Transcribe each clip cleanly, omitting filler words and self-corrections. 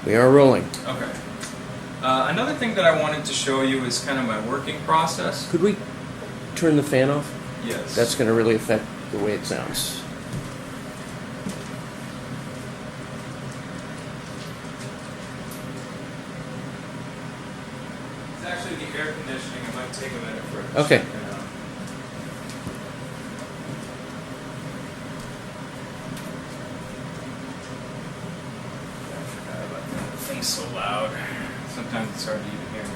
We are rolling. Okay. Another thing that I wanted to show you is kind of my working process. Could we turn the fan off? Yes. That's going to really affect the way it sounds. It's actually the air conditioning. It might take a minute for it to Okay. shut down. I forgot about that. The thing's so loud. Sometimes it's hard to even hear it.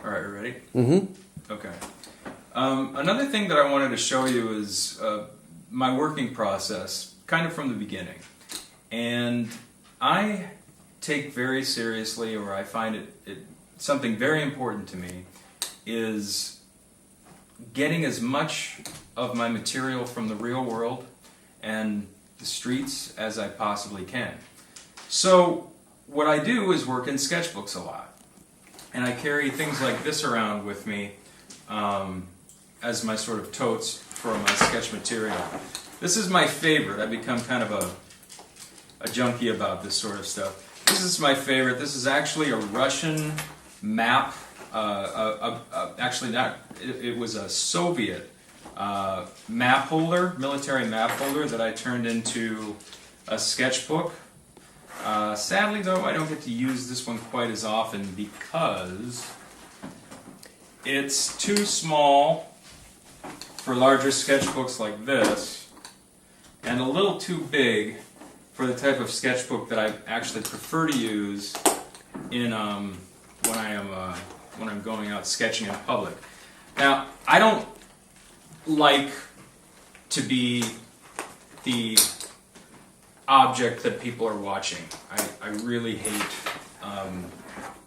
All right, you ready? Mm-hmm. Okay. Another thing that I wanted to show you is my working process, kind of from the beginning. And I take very seriously, or I find it something very important to me, is getting as much of my material from the real world and the streets as I possibly can. So what I do is work in sketchbooks a lot. And I carry things like this around with me as my sort of totes for my sketch material. This is my favorite. I've become kind of a junkie about this sort of stuff. This is my favorite. This is actually a Russian map. Actually not. It was a Soviet map holder, military map holder that I turned into a sketchbook. Sadly, though, I don't get to use this one quite as often because it's too small for larger sketchbooks like this, and a little too big for the type of sketchbook that I actually prefer to use in when I'm going out sketching in public. Now, I don't like to be the object that people are watching. I really hate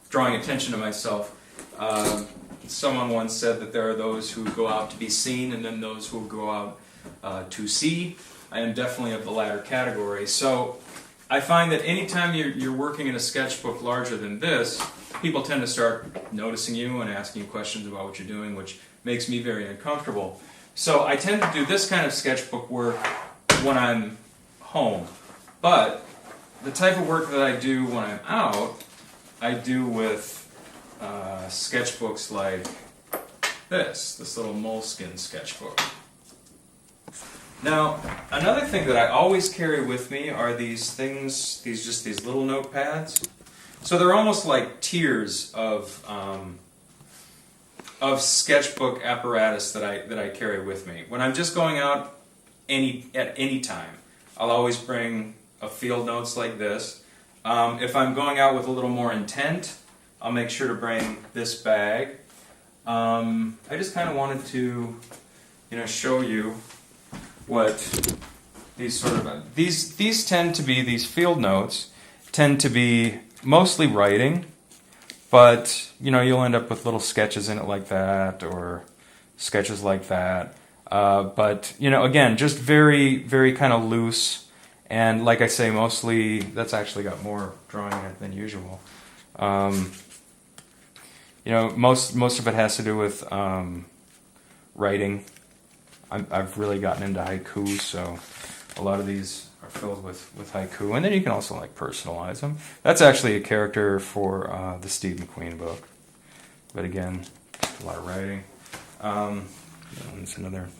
drawing attention to myself. Someone once said that there are those who go out to be seen and then those who go out to see. I am definitely of the latter category. So I find that anytime you're working in a sketchbook larger than this, people tend to start noticing you and asking you questions about what you're doing, which makes me very uncomfortable. So I tend to do this kind of sketchbook work when I'm home. But the type of work that I do when I'm out, I do with sketchbooks like this little moleskin sketchbook. Now, another thing that I always carry with me are these things, these little notepads. So they're almost like tiers of sketchbook apparatus that I carry with me. When I'm just going out at any time, I'll always bring a field notes like this. If I'm going out with a little more intent, I'll make sure to bring this bag. I just kind of wanted to, show you what these sort of these tend to be, these field notes tend to be mostly writing, but you'll end up with little sketches in it like that, or sketches like that. But again, just very, very kind of loose. And like I say, mostly, that's actually got more drawing in it than usual. Most of it has to do with writing. I've really gotten into haiku, so a lot of these are filled with haiku. And then you can also personalize them. That's actually a character for the Steve McQueen book. But again, just a lot of writing.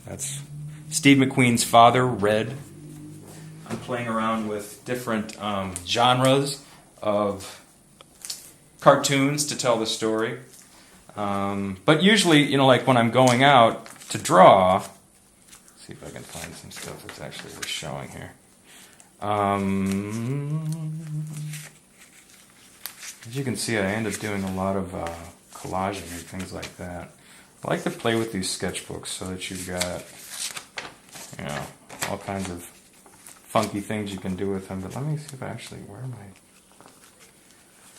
That's Steve McQueen's father, Red. I'm playing around with different genres of cartoons to tell the story. But usually, like when I'm going out to draw, let's see if I can find some stuff that's actually worth showing here. As you can see, I end up doing a lot of collaging and things like that. I like to play with these sketchbooks so that you've got, all kinds of funky things you can do with them. But let me see if where am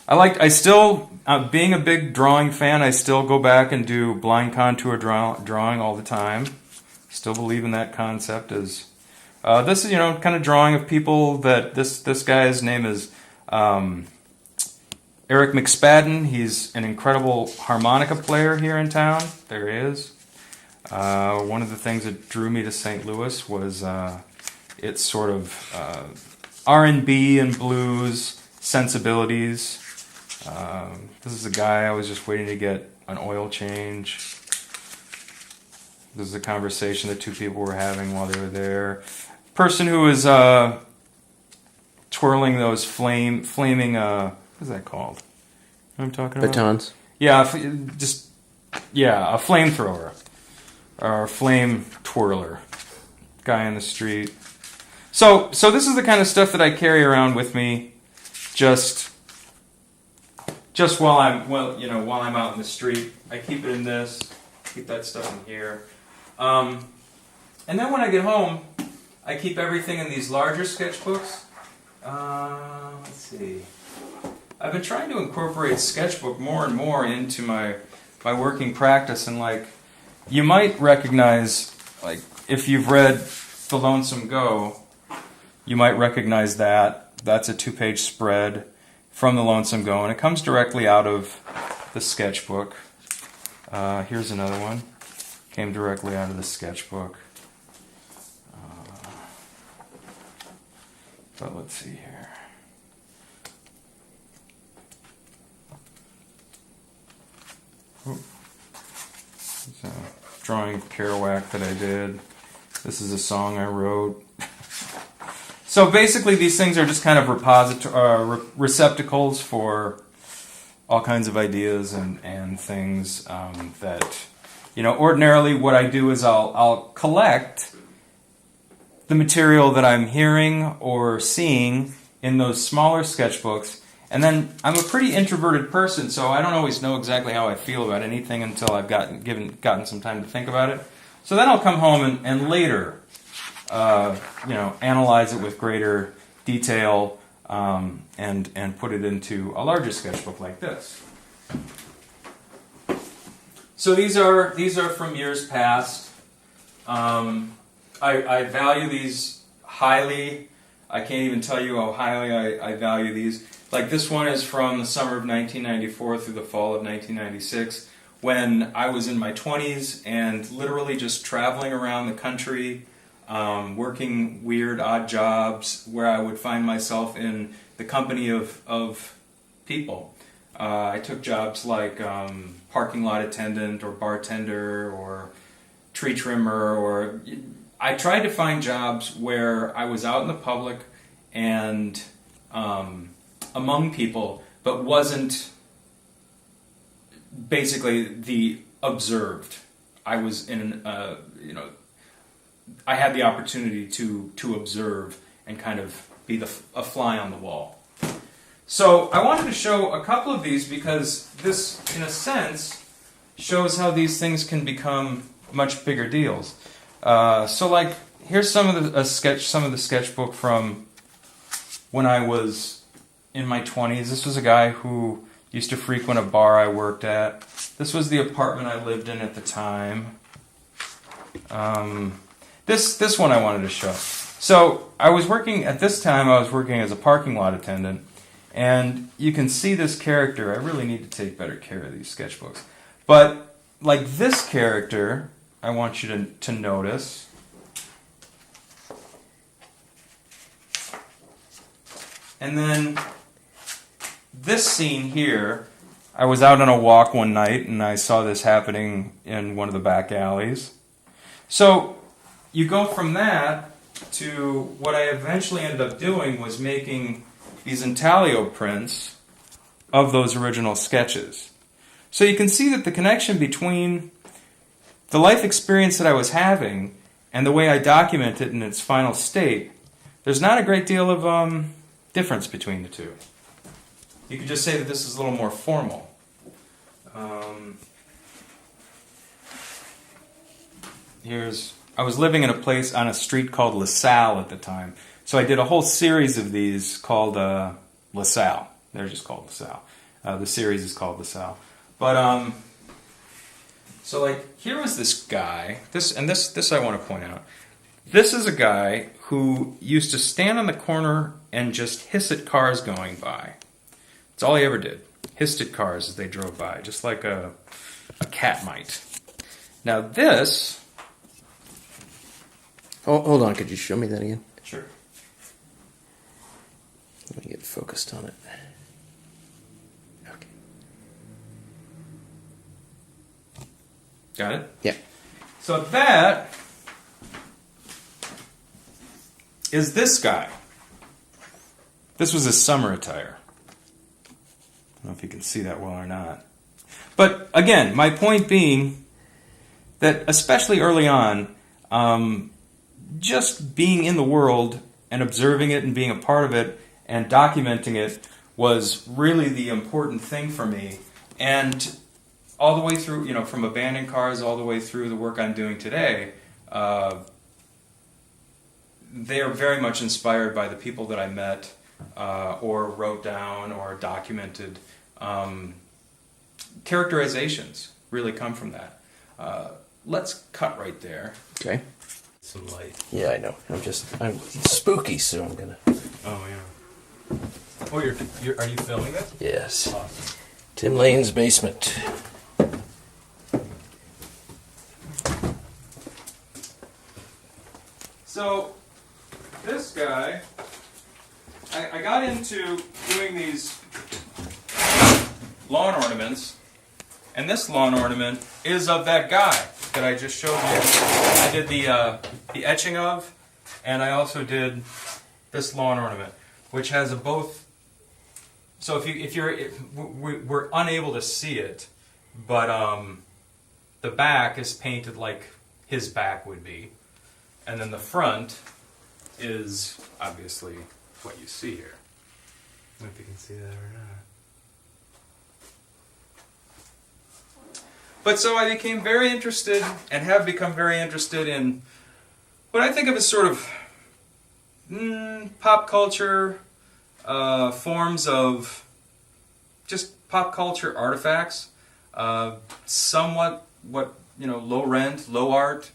I still, being a big drawing fan, I still go back and do blind contour drawing all the time. Still believe in that concept. This is, kind of drawing of people that, this guy's name is Eric McSpadden. He's an incredible harmonica player here in town. There he is. One of the things that drew me to St. Louis was its sort of R&B and blues sensibilities. This is a guy I was just waiting to get an oil change. This is a conversation that two people were having while they were there. Person who was twirling those flaming, what is that called? What I'm talking about? Batons. Yeah, a flamethrower. Or flame twirler. Guy in the street. So this is the kind of stuff that I carry around with me just while I'm out in the street. I keep it in this, keep that stuff in here. And then when I get home, I keep everything in these larger sketchbooks. Let's see. I've been trying to incorporate sketchbook more and more into my working practice, and like you might recognize, like if you've read The Lonesome Go, you might recognize that. That's a 2-page spread from The Lonesome Go, and it comes directly out of the sketchbook. Here's another one. Came directly out of the sketchbook. But let's see here. It's a drawing of Kerouac that I did. This is a song I wrote. So basically these things are just kind of receptacles for all kinds of ideas and things that, ordinarily what I do is I'll collect the material that I'm hearing or seeing in those smaller sketchbooks. And then I'm a pretty introverted person, so I don't always know exactly how I feel about anything until I've gotten some time to think about it. So then I'll come home and later, analyze it with greater detail and put it into a larger sketchbook like this. So these are from years past. I value these highly. I can't even tell you how highly I value these. Like this one is from the summer of 1994 through the fall of 1996, when I was in my 20s and literally just traveling around the country, working weird, odd jobs where I would find myself in the company of people. I took jobs like parking lot attendant or bartender or tree trimmer, or I tried to find jobs where I was out in the public and among people, but wasn't basically the observed. I was in I had the opportunity to observe and kind of be a fly on the wall. So I wanted to show a couple of these because this, in a sense, shows how these things can become much bigger deals. So like, here's some of the sketchbook from when I was in my 20s. This was a guy who used to frequent a bar I worked at. This was the apartment I lived in at the time. This one I wanted to show. So I was working as a parking lot attendant, and you can see this character. I really need to take better care of these sketchbooks. But like this character, I want you to notice. And then this scene here, I was out on a walk one night and I saw this happening in one of the back alleys. So you go from that to what I eventually ended up doing was making these intaglio prints of those original sketches. So you can see that the connection between the life experience that I was having and the way I document it in its final state, there's not a great deal of difference between the two. You could just say that this is a little more formal. I was living in a place on a street called LaSalle at the time. So I did a whole series of these called LaSalle. They're just called LaSalle. The series is called LaSalle. But, so like, here was this guy. This I want to point out. This is a guy who used to stand on the corner and just hiss at cars going by. That's all he ever did. Hissed at cars as they drove by, just like a cat might. Now this... Oh, hold on, could you show me that again? Sure. Let me get focused on it. Okay. Got it? Yeah. So that is this guy. This was his summer attire. I don't know if you can see that well or not. But again, my point being that especially early on, just being in the world and observing it and being a part of it and documenting it was really the important thing for me. And all the way through, you know, from abandoned cars all the way through the work I'm doing today, they are very much inspired by the people that I met or wrote down or documented. Characterizations really come from that. Let's cut right there. Okay. Some light. Yeah, I know. I'm spooky, so I'm gonna. Oh yeah. Oh, are you filming it? Yes. Awesome. Tim Lane's basement. So, this guy, I got into doing these lawn ornaments, and this lawn ornament is of that guy that I just showed you. I did the etching of, and I also did this lawn ornament, which has a both. So we're unable to see it, but the back is painted like his back would be. And then the front is obviously what you see here. I don't know if you can see that or not. But so I became very interested and have become very interested in what I think of as sort of pop culture forms of just pop culture artifacts. Somewhat what, low rent, low art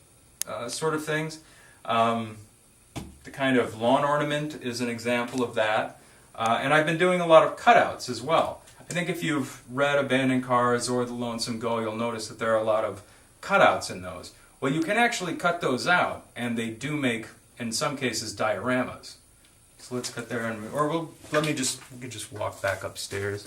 sort of things. The kind of lawn ornament is an example of that. And I've been doing a lot of cutouts as well. I think if you've read Abandoned Cars or The Lonesome Go, you'll notice that there are a lot of cutouts in those. Well, you can actually cut those out, and they do make, in some cases, dioramas. So let's cut there, we can just walk back upstairs.